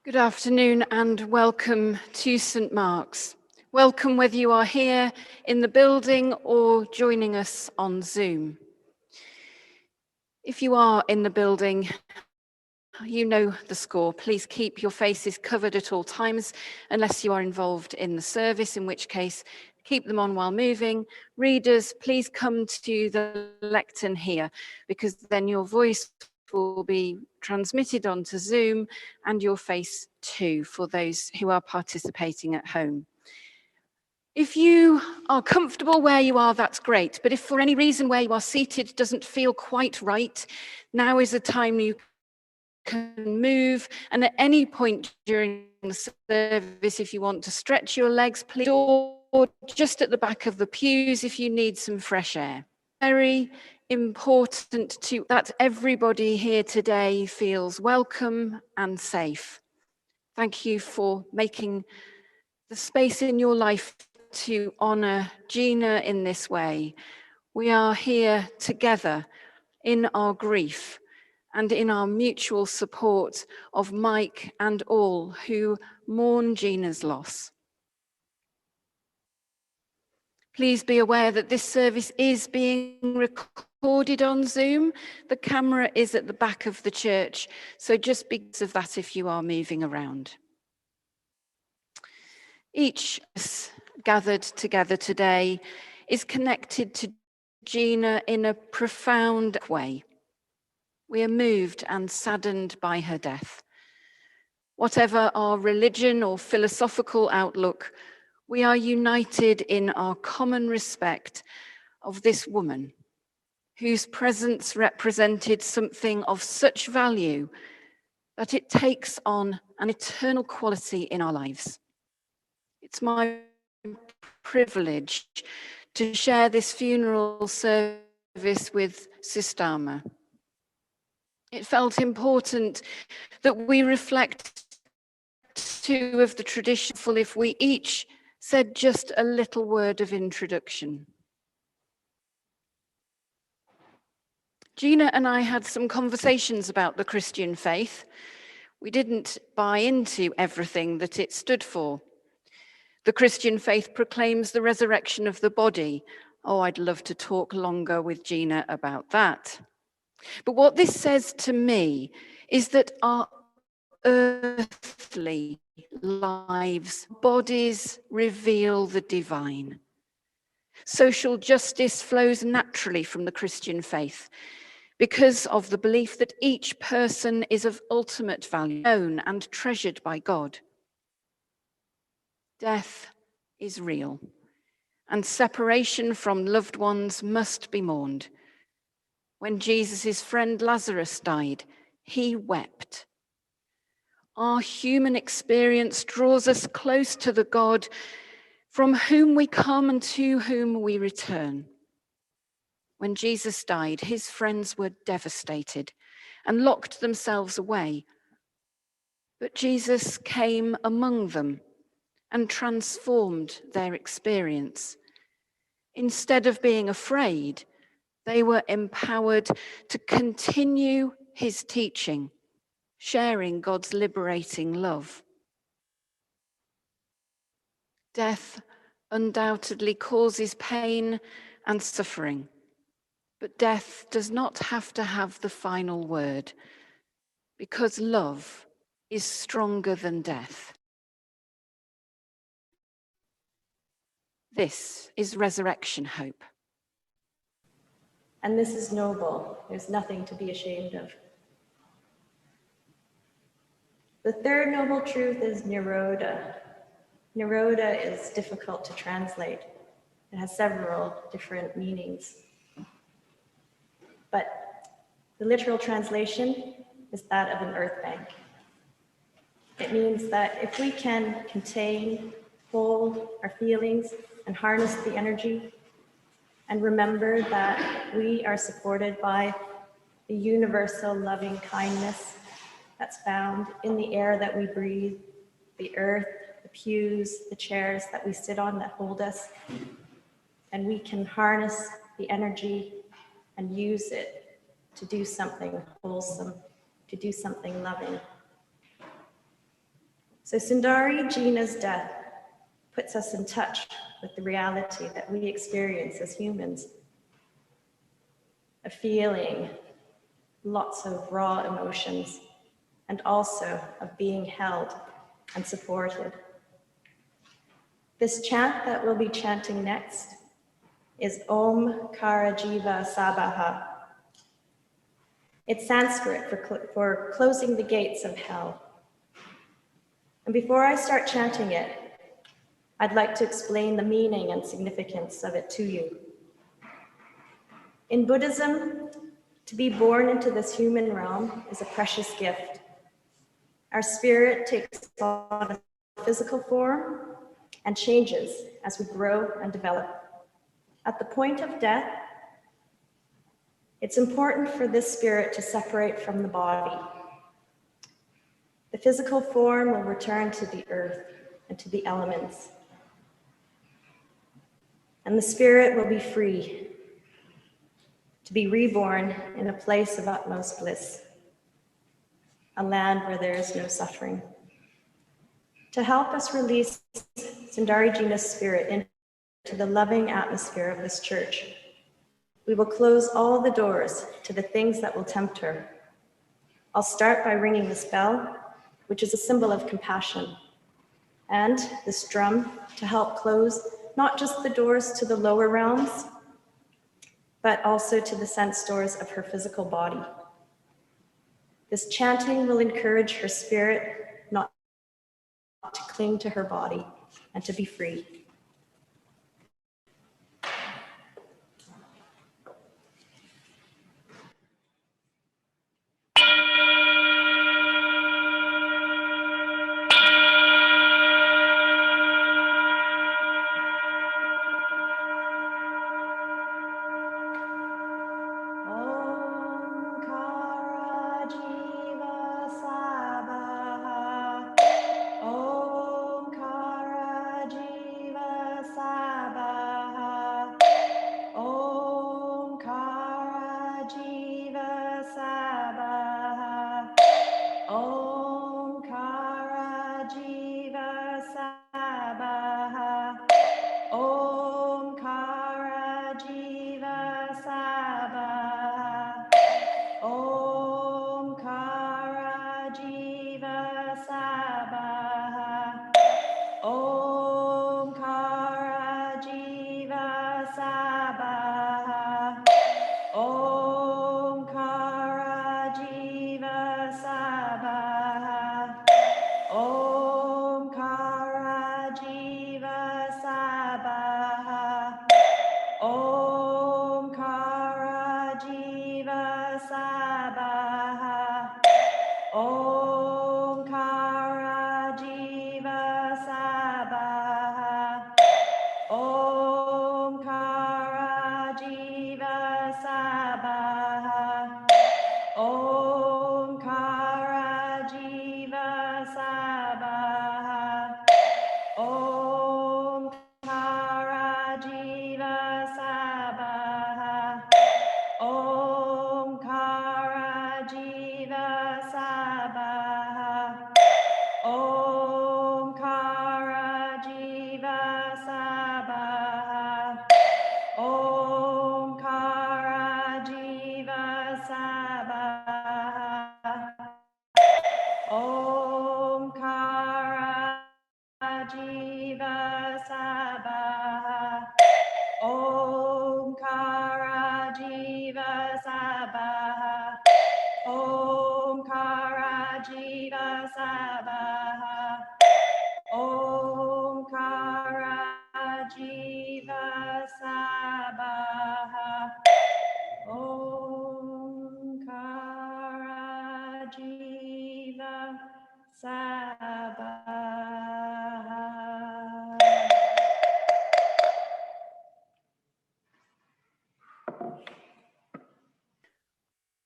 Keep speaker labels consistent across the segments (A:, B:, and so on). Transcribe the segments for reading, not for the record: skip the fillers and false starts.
A: Good afternoon and welcome to St. Mark's. Welcome whether you are here in the building or joining us on Zoom. If you are in the building, you know the score. Please keep your faces covered at all times unless you are involved in the service, in which case keep them on while moving. Readers, please come to the lectern here because then your voice will be transmitted onto Zoom and your face too for those who are participating at home. If you are comfortable where you are, that's great. But if for any reason where you are seated doesn't feel quite right, now is the time you can move. And at any point during the service, if you want to stretch your legs, please, or just at the back of the pews if you need some fresh air. Very important that everybody here today feels welcome and safe. Thank you for making the space in your life to honor Gina in this way. We are here together in our grief and in our mutual support of Mike and all who mourn Gina's loss. Please be aware that this service is being recorded on Zoom. The camera is at the back of the church, so just because of that if you are moving around. Each of us gathered together today is connected to Gina in a profound way. We are moved and saddened by her death. Whatever our religion or philosophical outlook, we are united in our common respect of this woman, whose presence represented something of such value that it takes on an eternal quality in our lives. It's my privilege to share this funeral service with Sistama. It felt important that we reflect two of the traditions if we each said just a little word of introduction. Gina and I had some conversations about the Christian faith. We didn't buy into everything that it stood for. The Christian faith proclaims the resurrection of the body. Oh, I'd love to talk longer with Gina about that. But what this says to me is that our earthly lives, bodies reveal the divine. Social justice flows naturally from the Christian faith because of the belief that each person is of ultimate value, known and treasured by God. Death is real, and separation from loved ones must be mourned. When Jesus' friend Lazarus died, he wept. Our human experience draws us close to the God from whom we come and to whom we return. When Jesus died, his friends were devastated and locked themselves away. But Jesus came among them and transformed their experience. Instead of being afraid, they were empowered to continue his teaching, sharing God's liberating love. Death undoubtedly causes pain and suffering, but death does not have to have the final word, because love is stronger than death. This is resurrection hope.
B: And this is noble. There's nothing to be ashamed of. The third noble truth is Nirodha. Nirodha is difficult to translate. It has several different meanings. But the literal translation is that of an earth bank. It means that if we can contain, hold our feelings, and harness the energy, and remember that we are supported by the universal loving kindness that's found in the air that we breathe, the earth, the pews, the chairs that we sit on that hold us, and we can harness the energy and use it to do something wholesome, to do something loving. So Sundari Gina's death puts us in touch with the reality that we experience as humans, of feeling lots of raw emotions, and also of being held and supported. This chant that we'll be chanting next is Om Kara Jiva Sabaha. It's Sanskrit for closing the gates of hell. And before I start chanting it, I'd like to explain the meaning and significance of it to you. In Buddhism, to be born into this human realm is a precious gift. Our spirit takes on a physical form and changes as we grow and develop. At the point of death, it's important for this spirit to separate from the body. The physical form will return to the earth and to the elements. And the spirit will be free to be reborn in a place of utmost bliss, a land where there is no suffering. To help us release Sundari Gina's spirit into the loving atmosphere of this church, we will close all the doors to the things that will tempt her. I'll start by ringing this bell, which is a symbol of compassion, and this drum to help close not just the doors to the lower realms, but also to the sense doors of her physical body. This chanting will encourage her spirit not to cling to her body and to be free.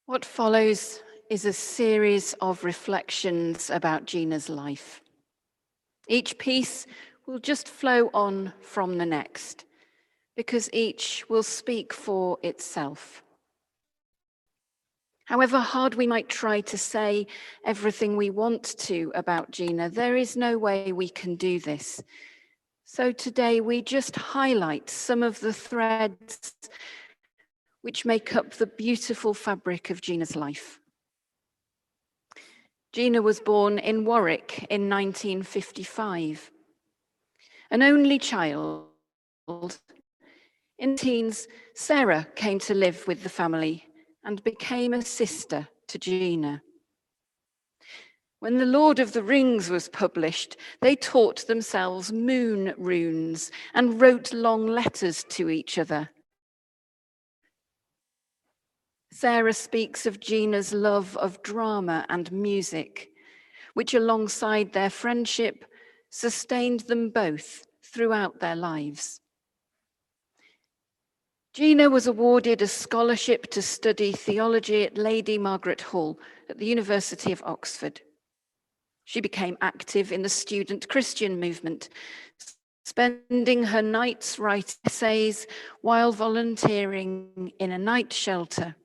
A: What follows is a series of reflections about Gina's life. Each piece will just flow on from the next, because each will speak for itself. However hard we might try to say everything we want to about Gina, there is no way we can do this. So today we just highlight some of the threads which make up the beautiful fabric of Gina's life. Gina was born in Warwick in 1955. An only child, in teens, Sarah came to live with the family and became a sister to Gina. When The Lord of the Rings was published, they taught themselves moon runes and wrote long letters to each other. Sarah speaks of Gina's love of drama and music, which alongside their friendship sustained them both throughout their lives. Gina was awarded a scholarship to study theology at Lady Margaret Hall at the University of Oxford. She became active in the student Christian movement, spending her nights writing essays while volunteering in a night shelter.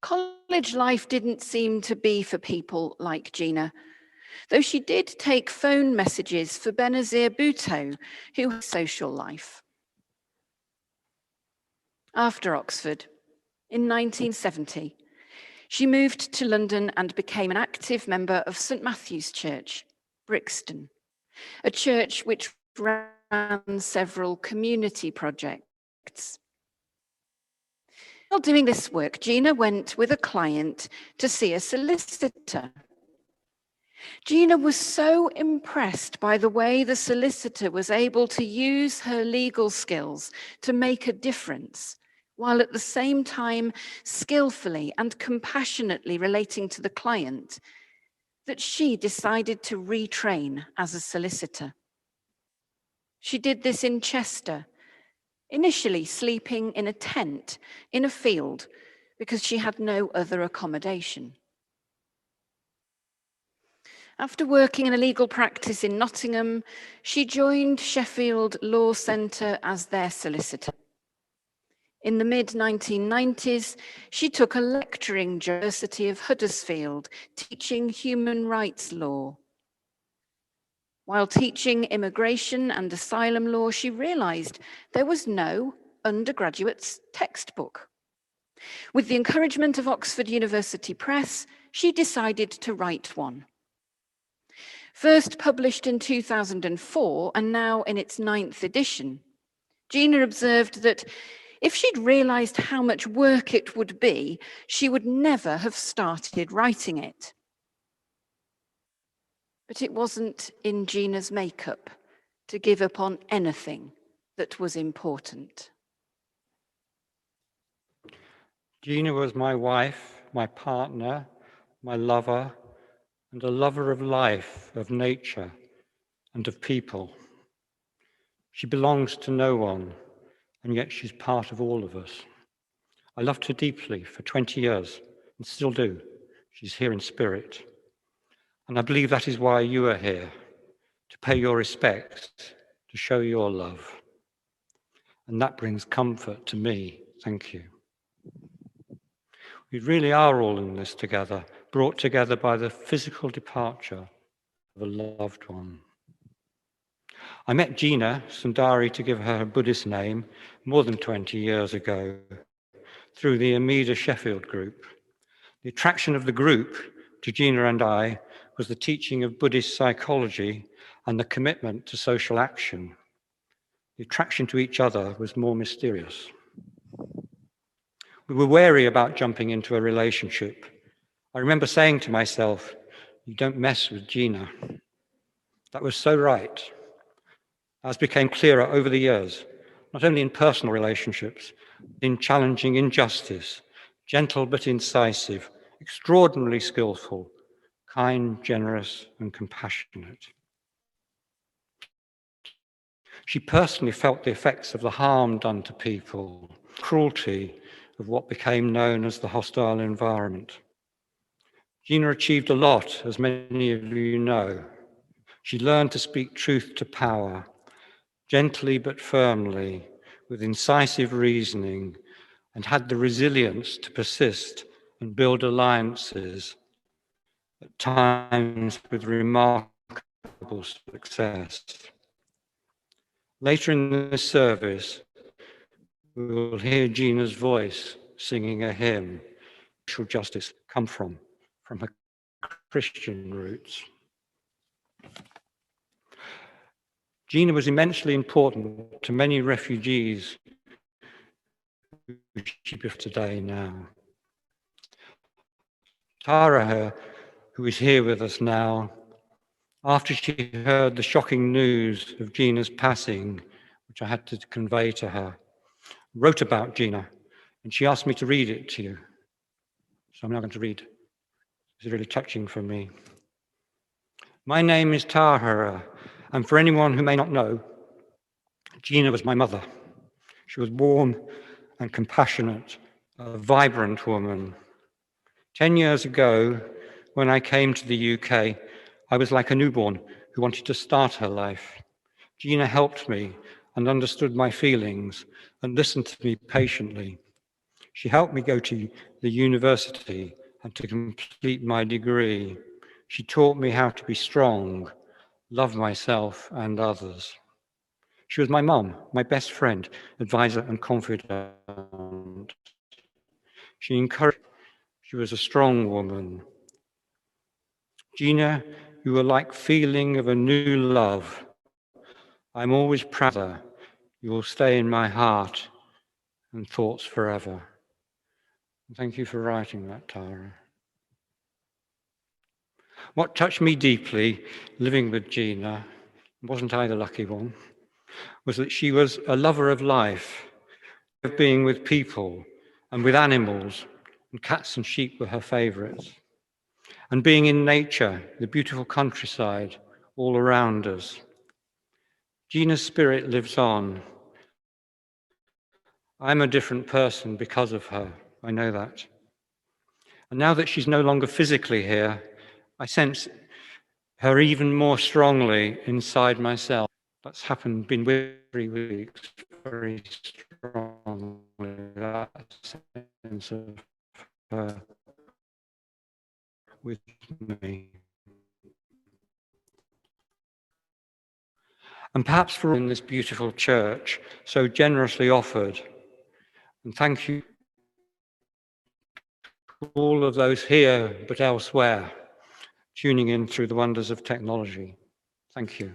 A: College life didn't seem to be for people like Gina, though she did take phone messages for Benazir Bhutto, who had a social life. After Oxford, in 1970, she moved to London and became an active member of St Matthew's Church, Brixton, a church which ran several community projects. While doing this work, Gina went with a client to see a solicitor. Gina was so impressed by the way the solicitor was able to use her legal skills to make a difference, while at the same time skillfully and compassionately relating to the client, that she decided to retrain as a solicitor. She did this in Chester, initially sleeping in a tent in a field because she had no other accommodation. After working in a legal practice in Nottingham, she joined Sheffield Law Centre as their solicitor. In the mid-1990s, she took a lecturing job at the University of Huddersfield, teaching human rights law. While teaching immigration and asylum law, she realized there was no undergraduate's textbook. With the encouragement of Oxford University Press, she decided to write one. First published in 2004 and now in its 9th edition, Gina observed that if she'd realized how much work it would be, she would never have started writing it. But it wasn't in Gina's makeup to give up on anything that was important.
C: Gina was my wife, my partner, my lover, and a lover of life, of nature, and of people. She belongs to no one, and yet she's part of all of us. I loved her deeply for 20 years, and still do. She's here in spirit. And I believe that is why you are here, to pay your respects, to show your love. And that brings comfort to me. Thank you. We really are all in this together, brought together by the physical departure of a loved one. I met Gina, Sundari to give her a Buddhist name, more than 20 years ago, through the Amida Sheffield group. The attraction of the group to Gina and I was the teaching of Buddhist psychology and the commitment to social action. The attraction to each other was more mysterious. We were wary about jumping into a relationship. I remember saying to myself, "You don't mess with Gina." That was so right. As became clearer over the years, not only in personal relationships, in challenging injustice, gentle but incisive, extraordinarily skillful, kind, generous, and compassionate. She personally felt the effects of the harm done to people, cruelty of what became known as the hostile environment. Gina achieved a lot, as many of you know. She learned to speak truth to power, gently but firmly, with incisive reasoning, and had the resilience to persist and build alliances, at times with remarkable success. Later in this service, we will hear Gina's voice singing a hymn, Social Justice Come From her Christian roots. Gina was immensely important to many refugees who she befriends today now. Tara, who is here with us now, after she heard the shocking news of Gina's passing, which I had to convey to her, wrote about Gina, and she asked me to read it to you. So I'm now going to read. It's really touching for me. My name is Tahara, and for anyone who may not know, Gina was my mother. She was warm and compassionate, a vibrant woman. 10 years ago, when I came to the UK, I was like a newborn who wanted to start her life. Gina helped me and understood my feelings and listened to me patiently. She helped me go to the university and to complete my degree. She taught me how to be strong, love myself and others. She was my mum, my best friend, advisor and confidant. She encouraged. She was a strong woman. Gina, you were like feeling of a new love. I'm always proud of her. You will stay in my heart and thoughts forever. Thank you for writing that, Tara. What touched me deeply, living with Gina, wasn't I the lucky one, was that she was a lover of life, of being with people and with animals, and cats and sheep were her favorites. And being in nature, the beautiful countryside all around us. Gina's spirit lives on. I'm a different person because of her, I know that. And now that she's no longer physically here, I sense her even more strongly inside myself. That's happened, been with 3 weeks, very strongly, that sense of her with me. And perhaps for in this beautiful church, so generously offered. And thank you to all of those here, but elsewhere, tuning in through the wonders of technology. Thank you.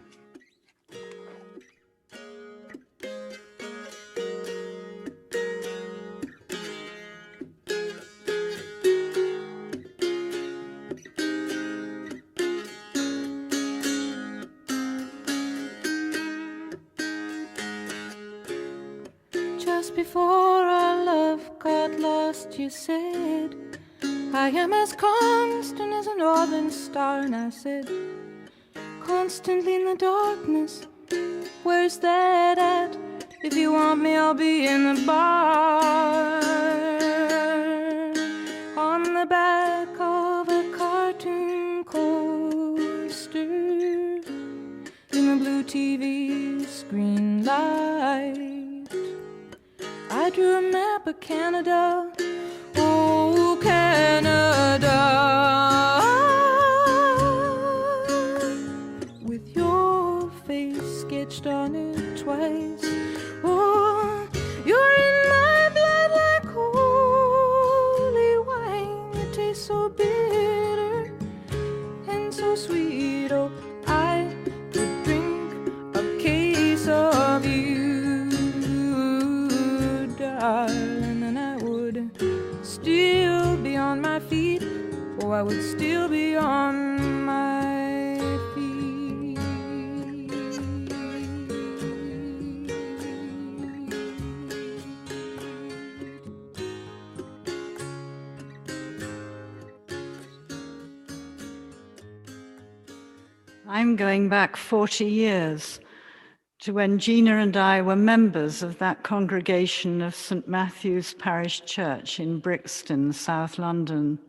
D: Just before our love got lost, you said, I am as constant as a northern star. And I said, constantly in the darkness, where's that at? If you want me, I'll be in the bar. On the back of a cartoon coaster, in the blue TV screen light, I drew a map of Canada, oh Canada, with your face sketched on it twice. Oh, you're in my blood like holy wine. It tastes so bitter and so sweet. Oh, I could drink a case of you, darling, and I would still be on my feet. Oh, I would still be on my feet.
E: I'm going back 40 years to when Gina and I were members of that congregation of St. Matthew's Parish Church in Brixton, South London.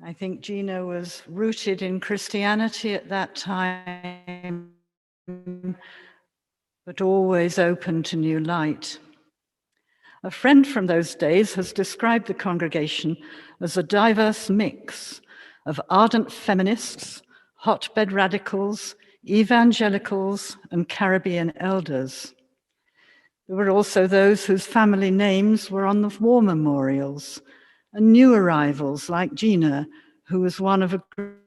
E: I think Gina was rooted in Christianity at that time, but always open to new light. A friend from those days has described the congregation as a diverse mix of ardent feminists, hotbed radicals, evangelicals, and Caribbean elders. There were also those whose family names were on the war memorials, and new arrivals like Gina, who was one of a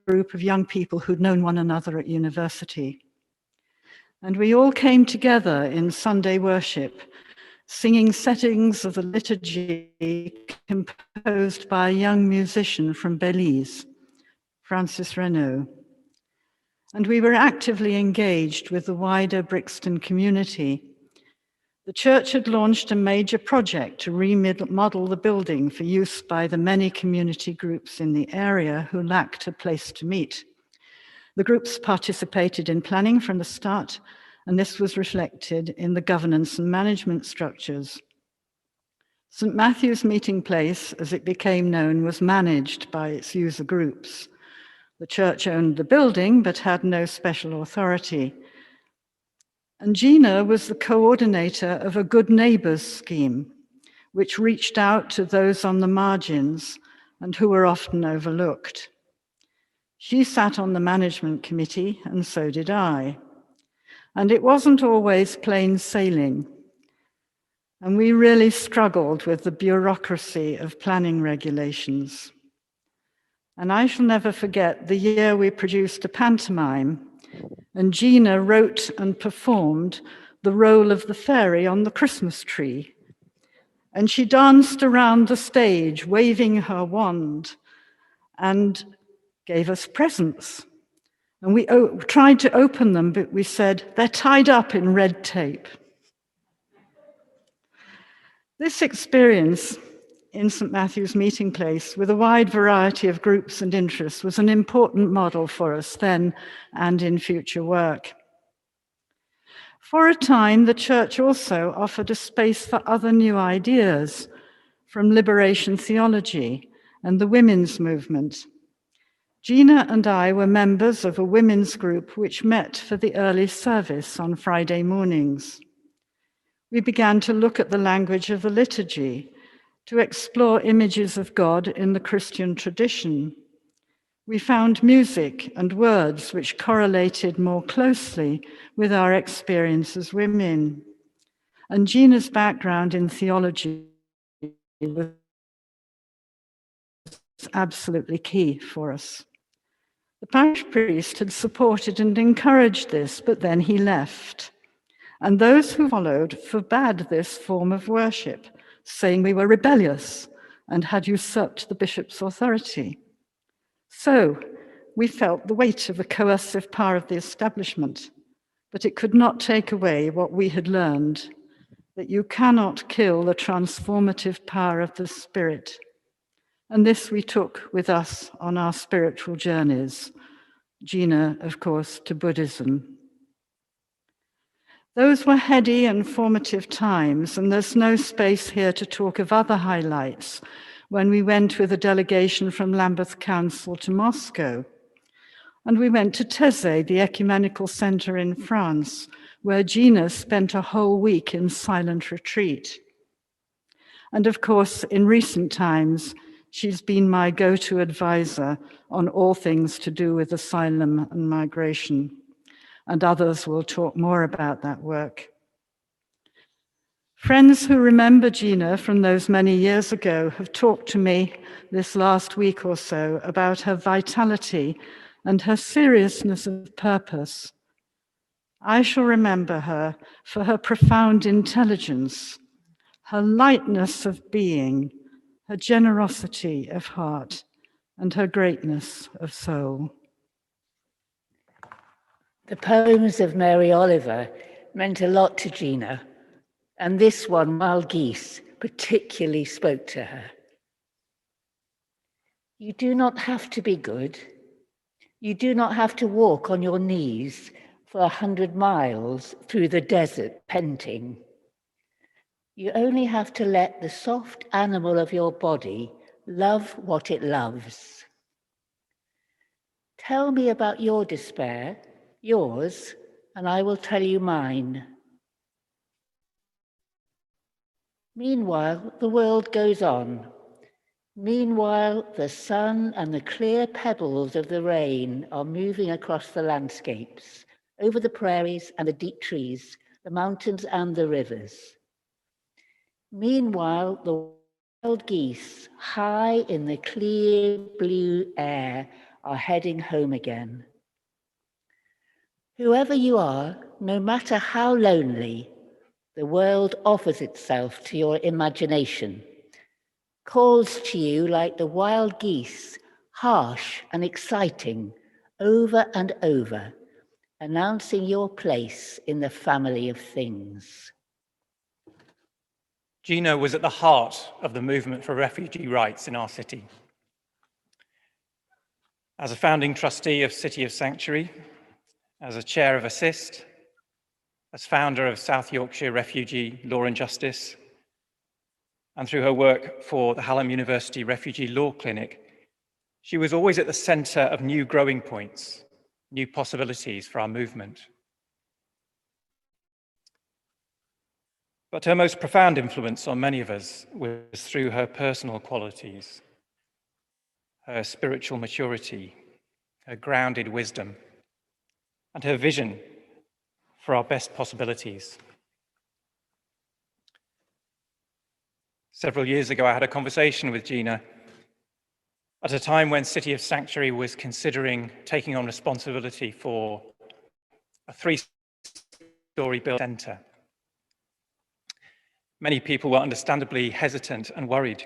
E: group of young people who'd known one another at university. And we all came together in Sunday worship, singing settings of the liturgy composed by a young musician from Belize, Francis Renaud. And we were actively engaged with the wider Brixton community. The church had launched a major project to remodel the building for use by the many community groups in the area who lacked a place to meet. The groups participated in planning from the start, and this was reflected in the governance and management structures. St. Matthew's Meeting Place, as it became known, was managed by its user groups. The church owned the building, but had no special authority. And Gina was the coordinator of a Good Neighbours scheme, which reached out to those on the margins and who were often overlooked. She sat on the management committee, and so did I. And it wasn't always plain sailing. And we really struggled with the bureaucracy of planning regulations. And I shall never forget the year we produced a pantomime, and Gina wrote and performed the role of the fairy on the Christmas tree. And she danced around the stage, waving her wand, and gave us presents. And we tried to open them, but we said, they're tied up in red tape. This experience in St. Matthew's Meeting Place, with a wide variety of groups and interests, was an important model for us then and in future work. For a time, the church also offered a space for other new ideas, from liberation theology and the women's movement. Gina and I were members of a women's group which met for the early service on Friday mornings. We began to look at the language of the liturgy, to explore images of God in the Christian tradition. We found music and words which correlated more closely with our experience as women. And Gina's background in theology was absolutely key for us. The parish priest had supported and encouraged this, but then he left. And those who followed forbade this form of worship, saying we were rebellious and had usurped the bishop's authority. So we felt the weight of the coercive power of the establishment, but it could not take away what we had learned, that you cannot kill the transformative power of the Spirit. And this we took with us on our spiritual journeys. Gina, of course, to Buddhism. Those were heady and formative times, and there's no space here to talk of other highlights when we went with a delegation from Lambeth Council to Moscow. And we went to Thésée, the ecumenical center in France, where Gina spent a whole week in silent retreat. And of course, in recent times, she's been my go-to advisor on all things to do with asylum and migration. And others will talk more about that work. Friends who remember Gina from those many years ago have talked to me this last week or so about her vitality and her seriousness of purpose. I shall remember her for her profound intelligence, her lightness of being, her generosity of heart, and her greatness of soul.
F: The poems of Mary Oliver meant a lot to Gina, and this one, Wild Geese, particularly spoke to her. You do not have to be good. You do not have to walk on your knees for 100 miles through the desert panting. You only have to let the soft animal of your body love what it loves. Tell me about your despair, yours, and I will tell you mine. Meanwhile, the world goes on. Meanwhile, the sun and the clear pebbles of the rain are moving across the landscapes, over the prairies and the deep trees, the mountains and the rivers. Meanwhile, the wild geese, high in the clear blue air, are heading home again. Whoever you are, no matter how lonely, the world offers itself to your imagination, calls to you like the wild geese, harsh and exciting, over and over, announcing your place in the family of things.
G: Gina was at the heart of the movement for refugee rights in our city. As a founding trustee of City of Sanctuary, as a chair of Assist, as founder of South Yorkshire Refugee Law and Justice, and through her work for the Hallam University Refugee Law Clinic, she was always at the centre of new growing points, new possibilities for our movement. But her most profound influence on many of us was through her personal qualities, her spiritual maturity, her grounded wisdom, and her vision for our best possibilities. Several years ago, I had a conversation with Gina at a time when City of Sanctuary was considering taking on responsibility for a 3-story built centre. Many people were understandably hesitant and worried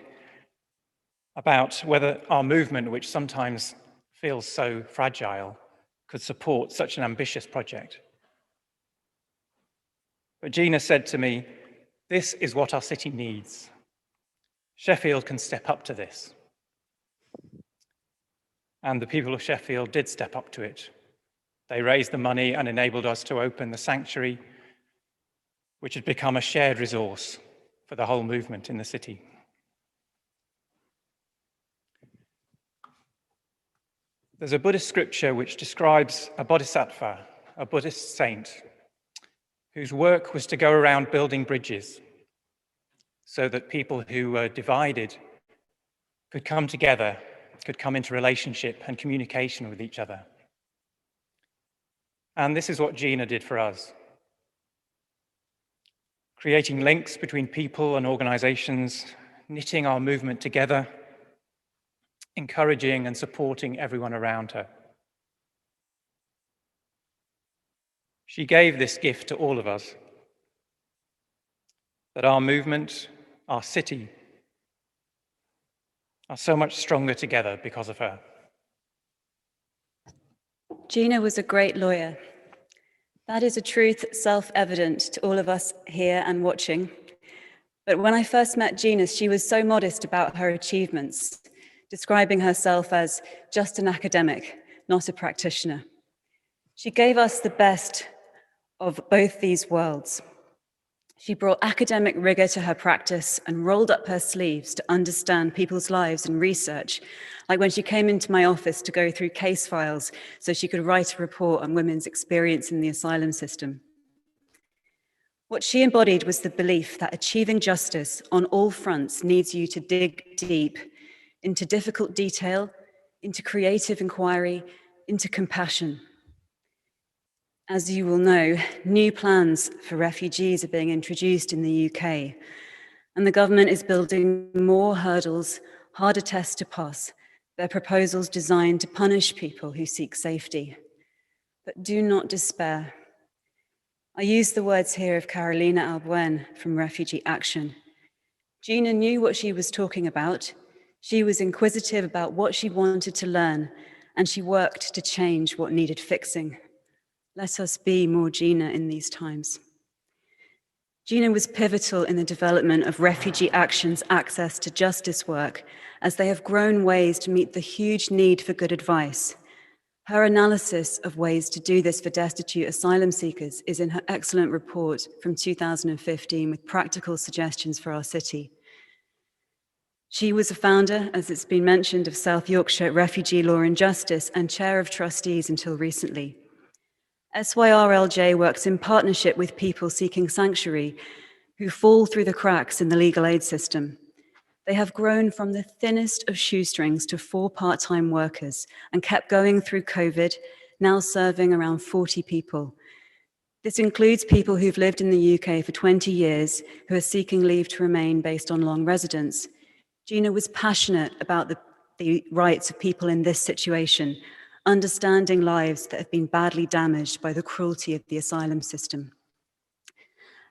G: about whether our movement, which sometimes feels so fragile, could support such an ambitious project. But Gina said to me, "This is what our city needs. Sheffield can step up to this." And the people of Sheffield did step up to it. They raised the money and enabled us to open the sanctuary, which had become a shared resource for the whole movement in the city. There's a Buddhist scripture which describes a bodhisattva, a Buddhist saint, whose work was to go around building bridges so that people who were divided could come together, could come into relationship and communication with each other. And this is what Gina did for us, creating links between people and organizations, knitting our movement together, encouraging and supporting everyone around her. She gave this gift to all of us, that our movement, our city, are so much stronger together because of her.
H: Gina was a great lawyer. That is a truth self-evident to all of us here and watching. But when I first met Gina, she was so modest about her achievements, describing herself as just an academic, not a practitioner. She gave us the best of both these worlds. She brought academic rigor to her practice and rolled up her sleeves to understand people's lives and research, like when she came into my office to go through case files so she could write a report on women's experience in the asylum system. What she embodied was the belief that achieving justice on all fronts needs you to dig deep into difficult detail, into creative inquiry, into compassion. As you will know, new plans for refugees are being introduced in the UK, and the government is building more hurdles, harder tests to pass. Their proposals designed to punish people who seek safety. But do not despair. I use the words here of Carolina Albuen from Refugee Action. Gina knew what she was talking about. She was inquisitive about what she wanted to learn, and she worked to change what needed fixing. Let us be more Gina in these times. Gina was pivotal in the development of Refugee Action's access to justice work, as they have grown ways to meet the huge need for good advice. Her analysis of ways to do this for destitute asylum seekers is in her excellent report from 2015 with practical suggestions for our city. She was a founder, as it's been mentioned, of South Yorkshire Refugee Law and Justice and chair of trustees until recently. SYRLJ works in partnership with people seeking sanctuary who fall through the cracks in the legal aid system. They have grown from the thinnest of shoestrings to 4 part-time workers and kept going through COVID, now serving around 40 people. This includes people who've lived in the UK for 20 years who are seeking leave to remain based on long residence. Gina was passionate about the rights of people in this situation, understanding lives that have been badly damaged by the cruelty of the asylum system.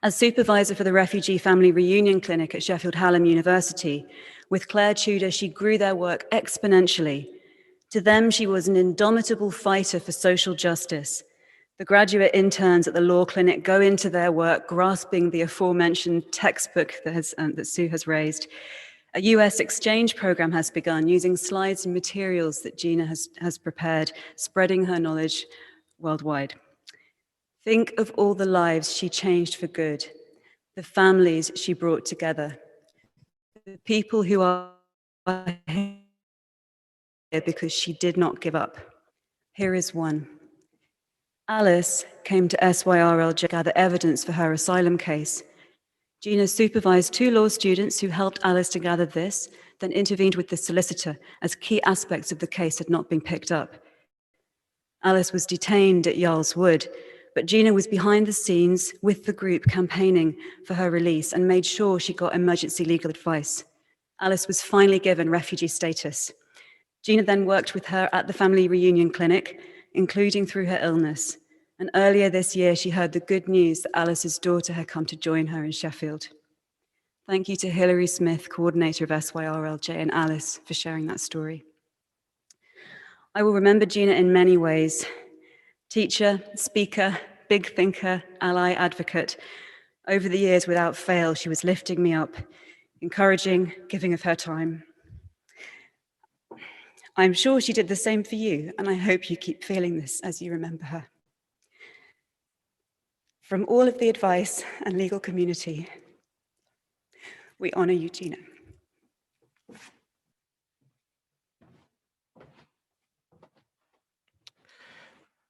H: As supervisor for the Refugee Family Reunion Clinic at Sheffield Hallam University, with Claire Tudor, she grew their work exponentially. To them, she was an indomitable fighter for social justice. The graduate interns at the law clinic go into their work grasping the aforementioned textbook that Sue has raised. A US exchange program has begun using slides and materials that Gina has prepared, spreading her knowledge worldwide. Think of all the lives she changed for good, the families she brought together, the people who are here because she did not give up. Here is one. Alice came to SYRLJ to gather evidence for her asylum case. Gina supervised 2 law students who helped Alice to gather this, then intervened with the solicitor as key aspects of the case had not been picked up. Alice was detained at Yarl's Wood, but Gina was behind the scenes with the group campaigning for her release and made sure she got emergency legal advice. Alice was finally given refugee status. Gina then worked with her at the Family Reunion Clinic, including through her illness. And earlier this year, she heard the good news that Alice's daughter had come to join her in Sheffield. Thank you to Hilary Smith, coordinator of SYRLJ, and Alice for sharing that story. I will remember Gina in many ways. Teacher, speaker, big thinker, ally, advocate. Over the years, without fail, she was lifting me up, encouraging, giving of her time. I'm sure she did the same for you, and I hope you keep feeling this as you remember her. From all of the advice and legal community, we honor you, Gina.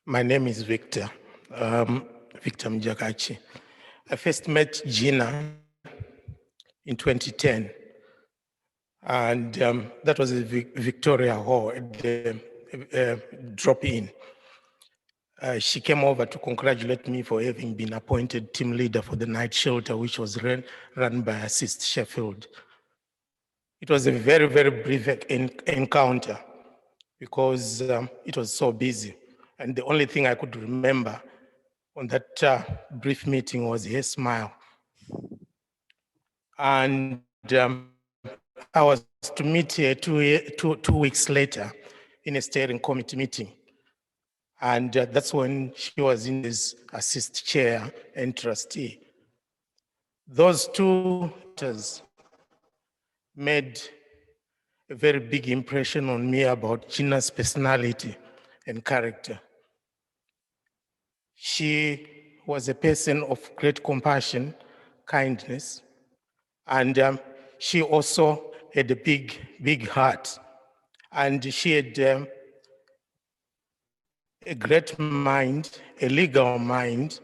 I: My name is Victor, Victor Mjakachi. I first met Gina in 2010, and that was at Victoria Hall at the drop-in. She came over to congratulate me for having been appointed team leader for the night shelter, which was run by Assist Sheffield. It was a very, very brief encounter because it was so busy. And the only thing I could remember on that brief meeting was her smile. And I was to meet her two weeks later in a steering committee meeting. And that's when she was in this assist chair and trustee. Those 2 letters made a very big impression on me about Gina's personality and character. She was a person of great compassion, kindness, and she also had a big heart. And she had a great mind, a legal mind,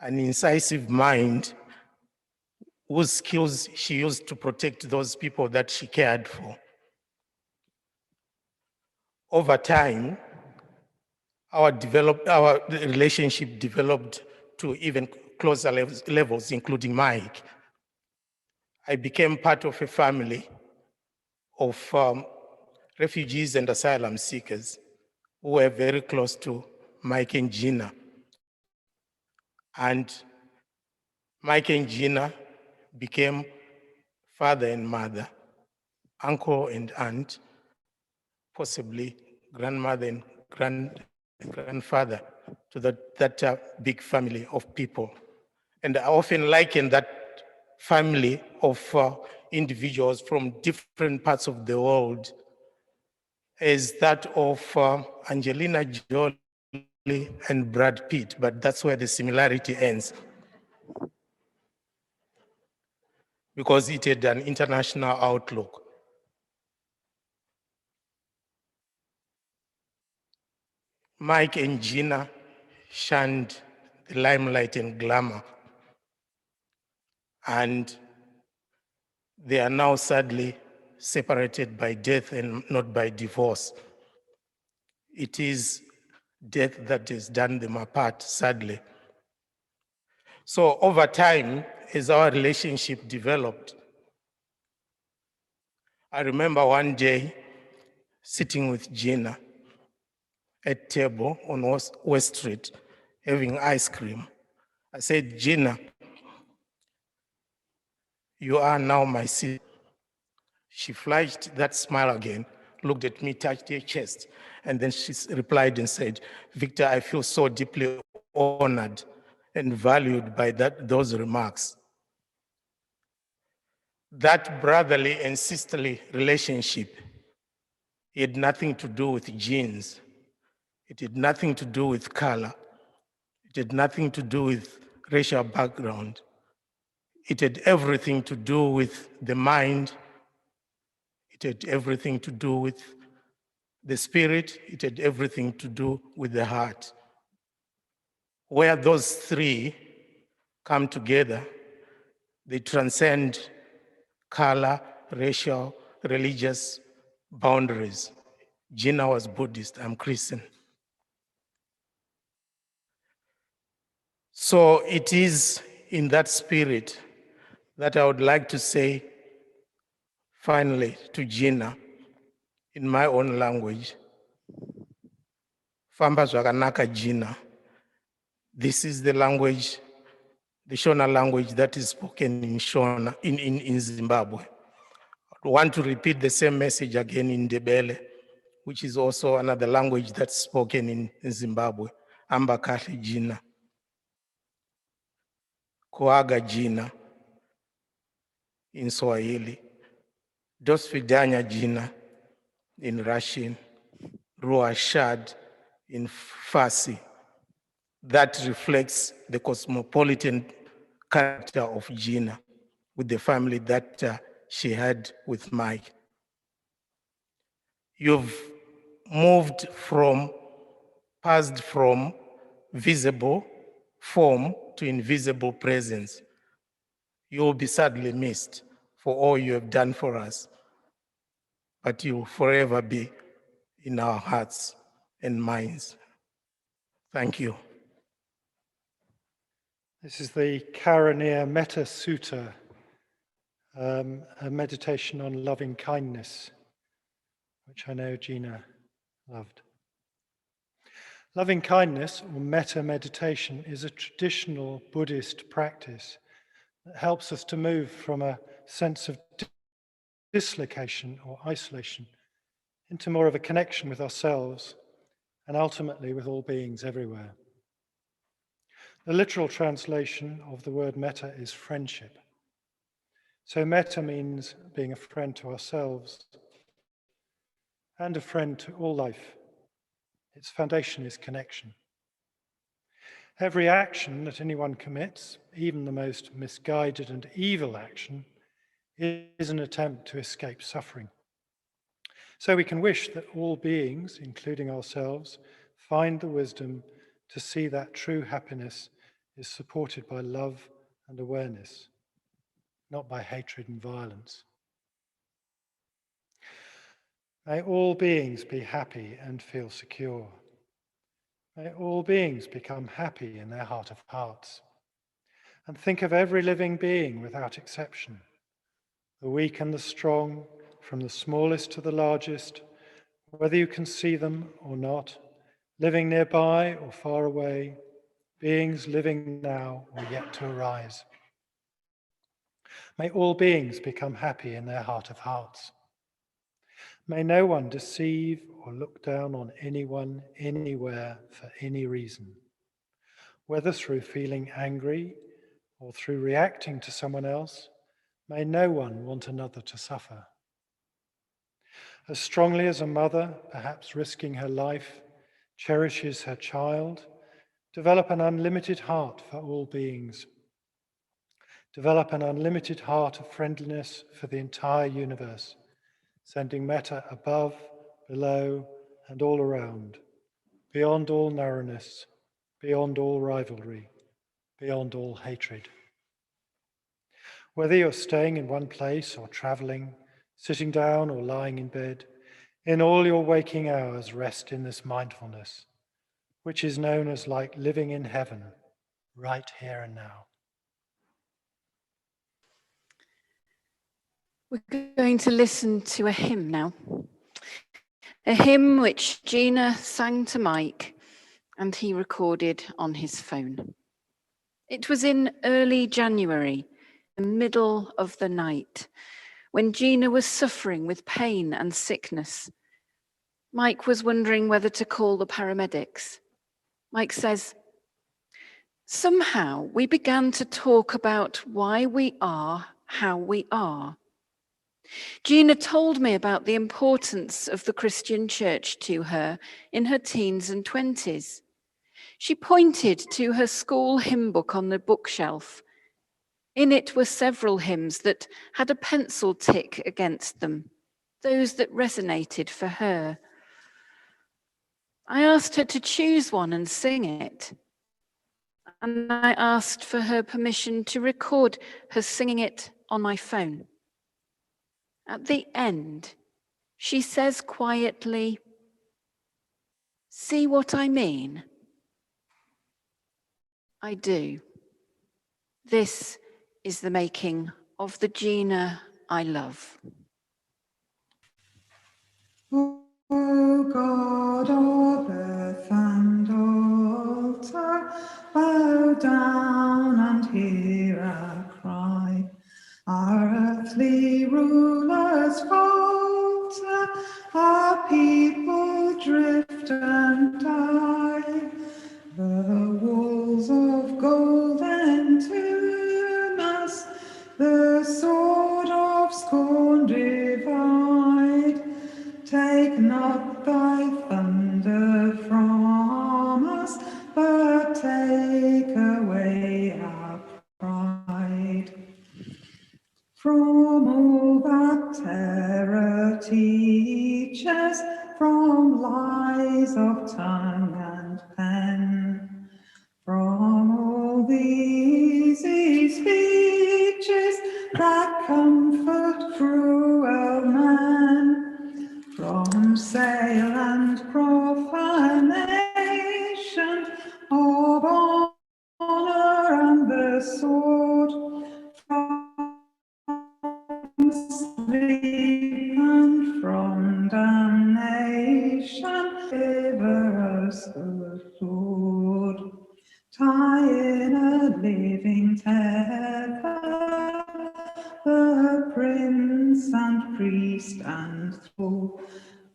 I: an incisive mind, whose skills she used to protect those people that she cared for. Over time, our relationship developed to even closer levels, including Mike. I became part of a family of refugees and asylum seekers who were very close to Mike and Gina. And Mike and Gina became father and mother, uncle and aunt, possibly grandmother and grandfather to that big family of people. And I often liken that family of individuals from different parts of the world as that of Angelina Jolie and Brad Pitt, but that's where the similarity ends, because it had an international outlook. Mike and Gina shunned the limelight and glamour, and they are now sadly separated by death and not by divorce. It is death that has done them apart, sadly. So over time, as our relationship developed, I remember one day sitting with Gina at table on West Street, having ice cream. I said, Gina, you are now my sister. She flashed that smile again, looked at me, touched her chest, and then she replied and said, Victor, I feel so deeply honored and valued by those remarks. That brotherly and sisterly relationship had nothing to do with genes. It had nothing to do with color. It had nothing to do with racial background. It had everything to do with the mind. It had everything to do with the spirit. It had everything to do with the heart. Where those three come together, they transcend color, racial, religious boundaries. Gina was Buddhist, I'm Christian. So it is in that spirit that I would like to say, finally, to Gina, in my own language, Famba zvakanaka Gina. This is the language, the Shona language that is spoken in Shona, in Zimbabwe. I want to repeat the same message again in Ndebele, which is also another language that's spoken in Zimbabwe. Amba kahle Gina. Kuaga Gina in Swahili. До свидания Gina in Russian. Ruah Shad in Farsi. That reflects the cosmopolitan character of Gina with the family that she had with Mike. You've passed from visible form to invisible presence. You will be sadly missed for all you have done for us, but you will forever be in our hearts and minds. Thank you.
C: This is the Karaniya Metta Sutta, a meditation on loving kindness, which I know Gina loved. Loving kindness, or metta meditation, is a traditional Buddhist practice that helps us to move from a sense of dislocation or isolation into more of a connection with ourselves and ultimately with all beings everywhere. The literal translation of the word metta is friendship. So metta means being a friend to ourselves and a friend to all life. Its foundation is connection. Every action that anyone commits, even the most misguided and evil action, is an attempt to escape suffering. So we can wish that all beings, including ourselves, find the wisdom to see that true happiness is supported by love and awareness, not by hatred and violence. May all beings be happy and feel secure. May all beings become happy in their heart of hearts. And think of every living being without exception, the weak and the strong, from the smallest to the largest, whether you can see them or not, living nearby or far away, beings living now or yet to arise. May all beings become happy in their heart of hearts. May no one deceive or look down on anyone, anywhere, for any reason, whether through feeling angry or through reacting to someone else. May no one want another to suffer. As strongly as a mother, perhaps risking her life, cherishes her child, develop an unlimited heart for all beings. Develop an unlimited heart of friendliness for the entire universe, sending metta above, below, and all around, beyond all narrowness, beyond all rivalry, beyond all hatred.
J: Whether you're staying in one place or traveling, sitting down or lying in bed, in all your waking hours, rest in this mindfulness, which is known as like living in heaven, right here and now.
A: We're going to listen to a hymn now. A hymn which Gina sang to Mike and he recorded on his phone. It was in early January, the middle of the night, when Gina was suffering with pain and sickness. Mike was wondering whether to call the paramedics. Mike says, "Somehow we began to talk about why we are how we are. Gina told me about the importance of the Christian church to her in her teens and 20s. She pointed to her school hymn book on the bookshelf. In it were several hymns that had a pencil tick against them, those that resonated for her. I asked her to choose one and sing it. And I asked for her permission to record her singing it on my phone. At the end, she says quietly, 'See what I mean?' I do. This is the making of the Gina I love."
D: O God of earth and altar, bow down and hear our cry. Our earthly rulers falter, our people drift and die. The walls of gold entomb us, the sword of scorn divide. Take not thy thunder from us, but take away our pride. From all that terror teaches, from lies of tongue and pen, from all the easy speeches that comfort cruel men, from sale and profanation of honor and the sword, from sleep and from damnation, deliver us, the Lord. Tie in a living tether the prince and priest and thrall,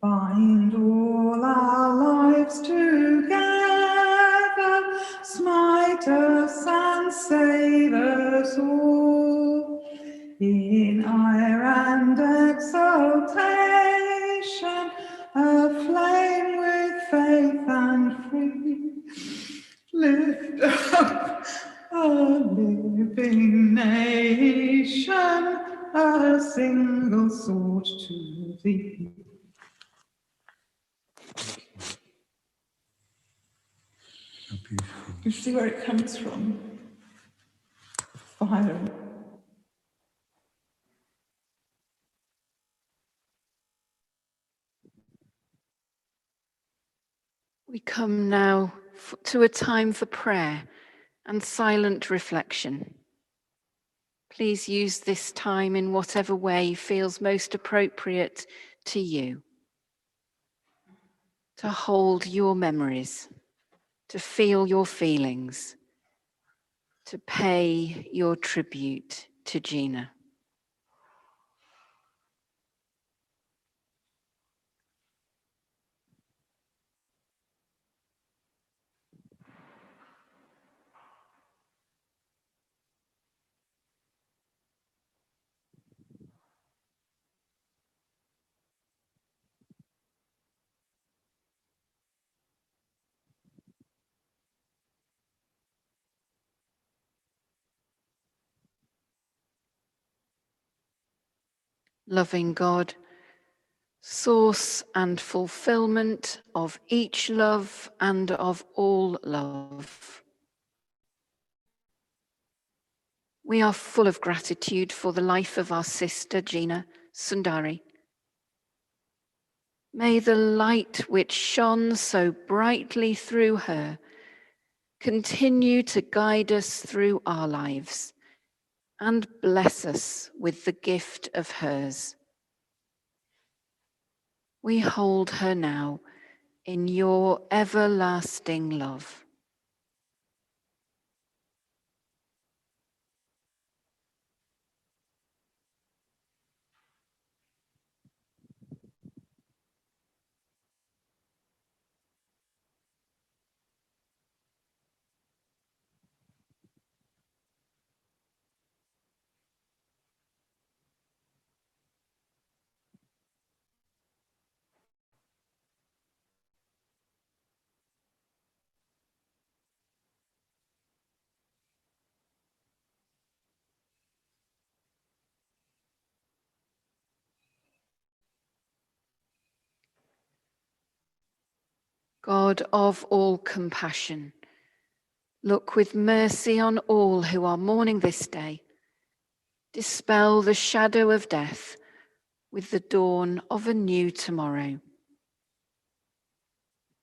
D: bind all our lives together, smite us and save us all. In ire and exaltation, aflame with faith and free, lift up a living nation, a single sword to thee. You see where it comes from? Fire.
A: We come now to a time for prayer and silent reflection. Please use this time in whatever way feels most appropriate to you. To hold your memories, to feel your feelings, to pay your tribute to Gina. Loving God, source and fulfillment of each love and of all love, We are full of gratitude for the life of our sister Gina Sundari. May the light which shone so brightly through her continue to guide us through our lives and bless us with the gift of hers. We hold her now in your everlasting love. God of all compassion, look with mercy on all who are mourning this day. Dispel the shadow of death with the dawn of a new tomorrow.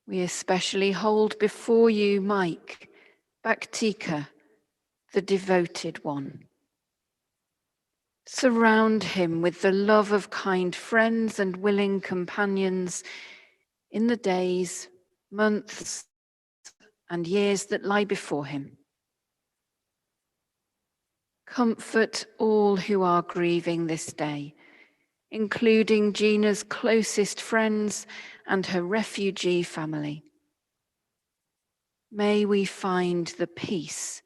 A: We especially hold before you Mike Bhaktika, the devoted one. Surround him with the love of kind friends and willing companions in the days, months, and years that lie before him. Comfort all who are grieving this day, including Gina's closest friends and her refugee family. May we find the peace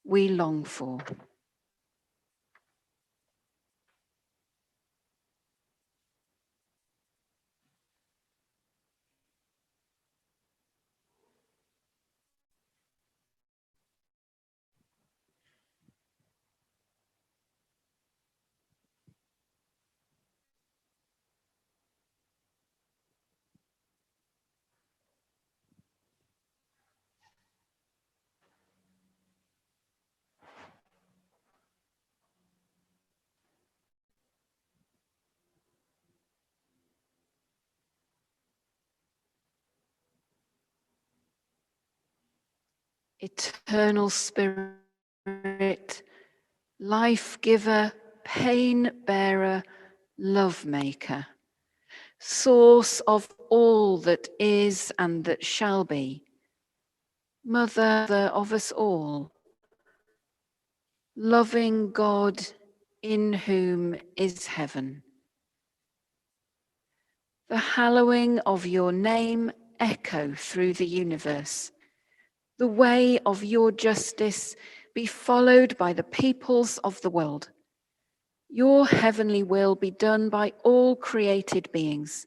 A: we long for. Eternal Spirit, life giver, pain bearer, love maker, source of all that is and that shall be, mother of us all, loving God in whom is heaven. The hallowing of your name echo through the universe. The way of your justice be followed by the peoples of the world. Your heavenly will be done by all created beings.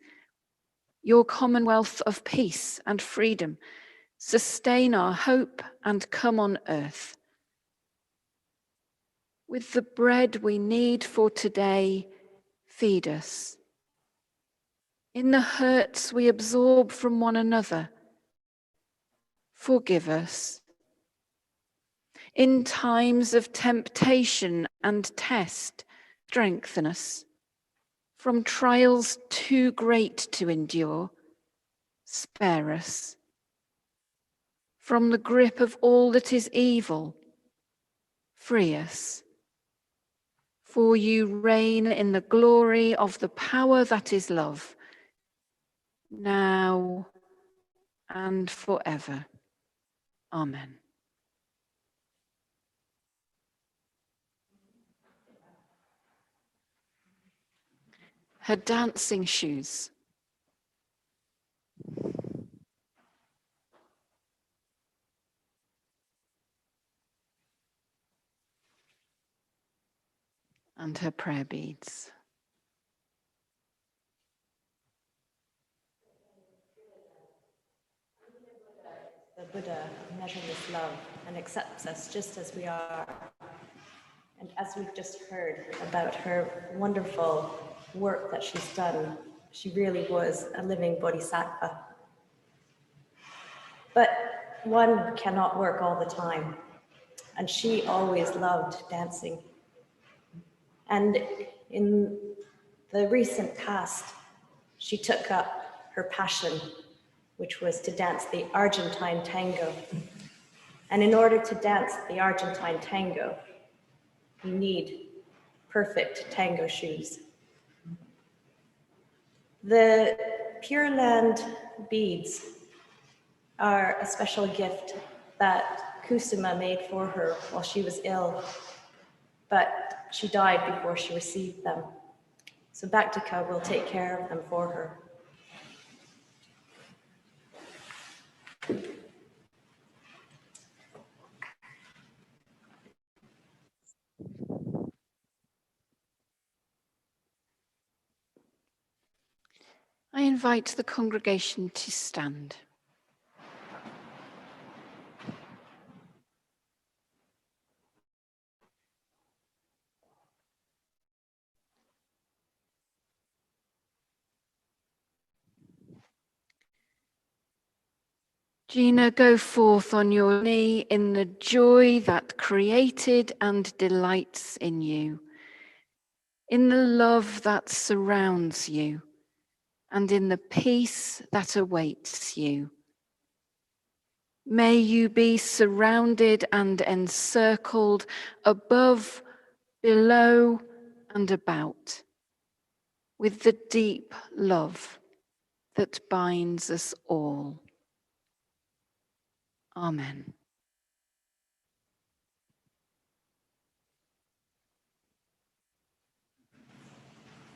A: Your commonwealth of peace and freedom sustain our hope and come on earth. With the bread we need for today, feed us. In the hurts we absorb from one another, forgive us. In times of temptation and test, strengthen us. From trials too great to endure, spare us. From the grip of all that is evil, free us. For you reign in the glory of the power that is love, now and forever. Amen. Her dancing shoes. And her prayer beads.
B: The Buddha of measureless love and accepts us just as we are. And as we've just heard about her wonderful work that she's done, she really was a living bodhisattva. But one cannot work all the time. and she always loved dancing. And in the recent past, she took up her passion, which was to dance the Argentine tango. And in order to dance the Argentine tango, you need perfect tango shoes. The Pure Land beads are a special gift that Kusuma made for her while she was ill, but she died before she received them. So Bhaktika will take care of them for her.
A: I invite the congregation to stand. Gina, go forth on your knee in the joy that created and delights in you, in the love that surrounds you, and in the peace that awaits you. May you be surrounded and encircled above, below, and about with the deep love that binds us all. Amen.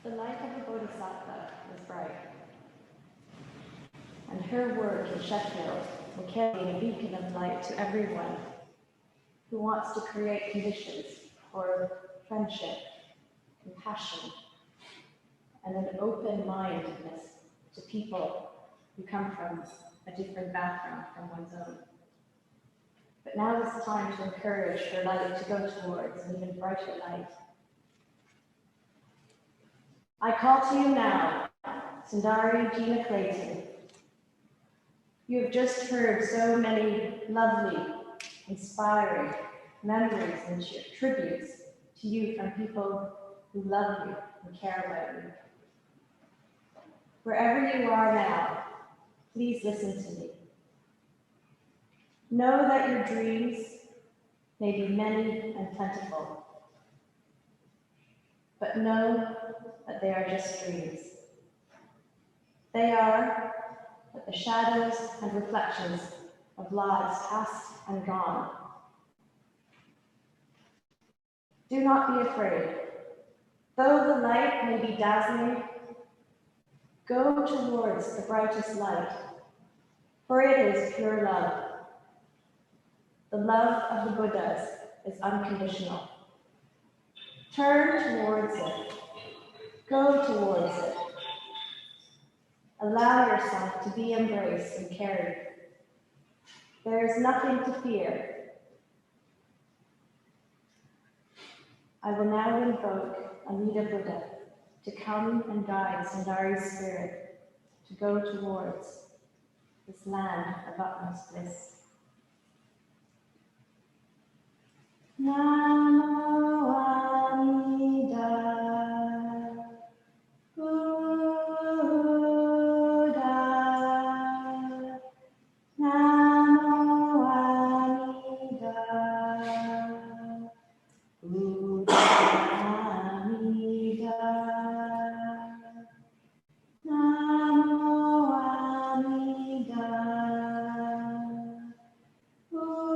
B: The light of the Bodhisattva is bright, and her work in Sheffield will carry a beacon of light to everyone who wants to create conditions for friendship, compassion, and an open-mindedness to people who come from a different background from one's own. But now is the time to encourage her light to go towards an even brighter light. I call to you now, Sundari Gina Clayton. You have just heard so many lovely, inspiring memories and tributes to you from people who love you and care about you. Wherever you are now, please listen to me. Know that your dreams may be many and plentiful, but know that they are just dreams. They are but the shadows and reflections of lives past and gone. Do not be afraid. Though the light may be dazzling, go towards the brightest light, for it is pure love. The love of the Buddhas is unconditional. Turn towards it. Go towards it. Allow yourself to be embraced and carried. There is nothing to fear. I will now invoke Amida Buddha to come and guide Sundari's spirit to go towards this land of utmost bliss. Namo Amida Buddha. Namo Amida Buddha. Amida. Namo Amida Buddha.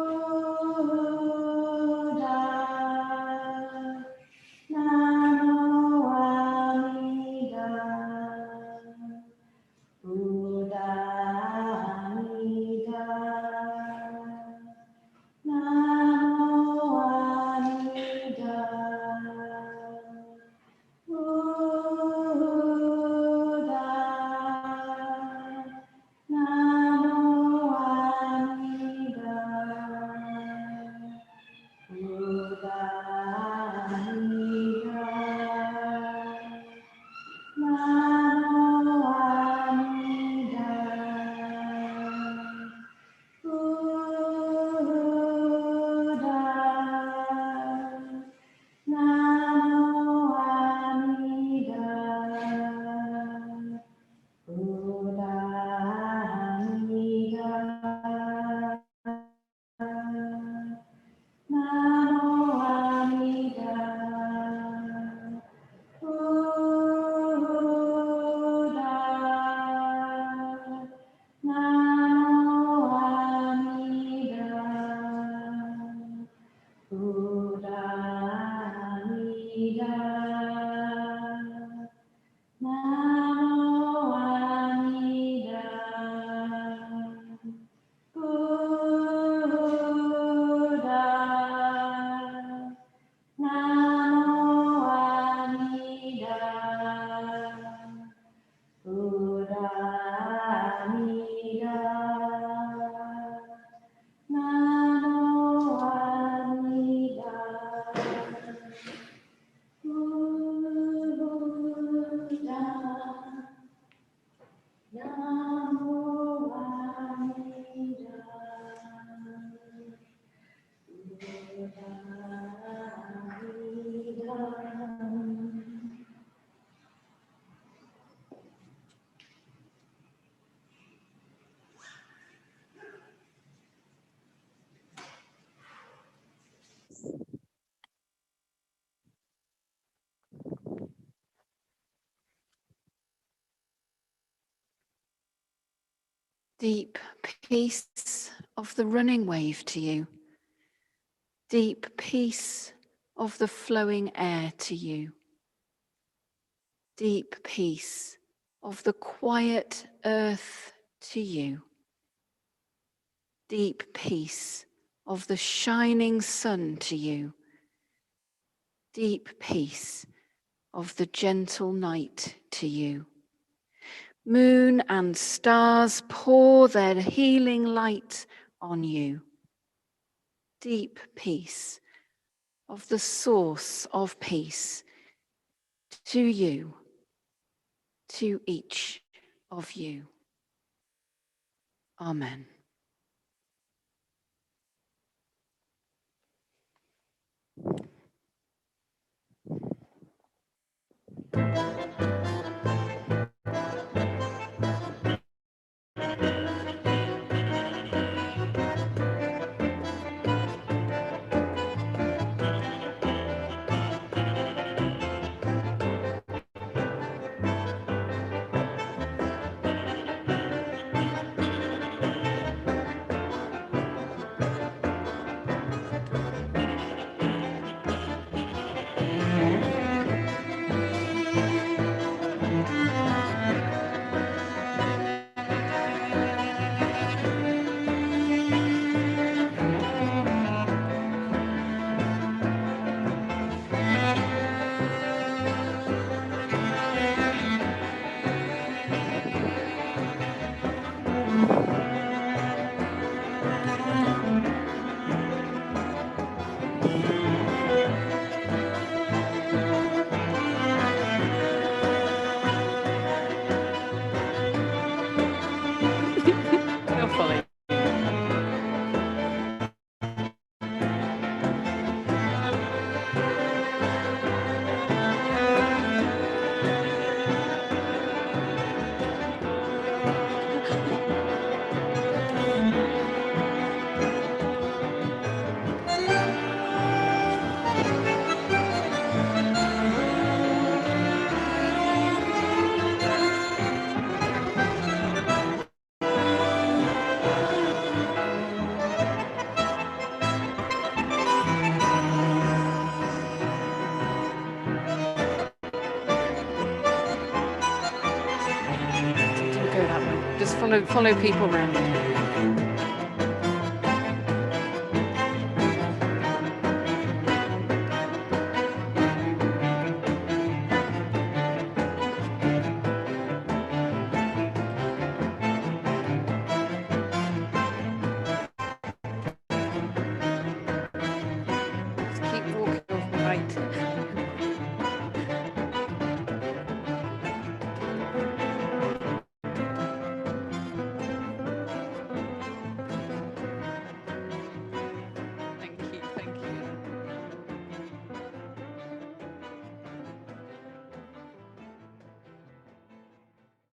A: Deep peace of the running wave to you. Deep peace of the flowing air to you. Deep peace of the quiet earth to you. Deep peace of the shining sun to you. Deep peace of the gentle night to you. Moon and stars pour their healing light on you. Deep peace of the source of peace to you, to each of you. Amen. Just follow people around.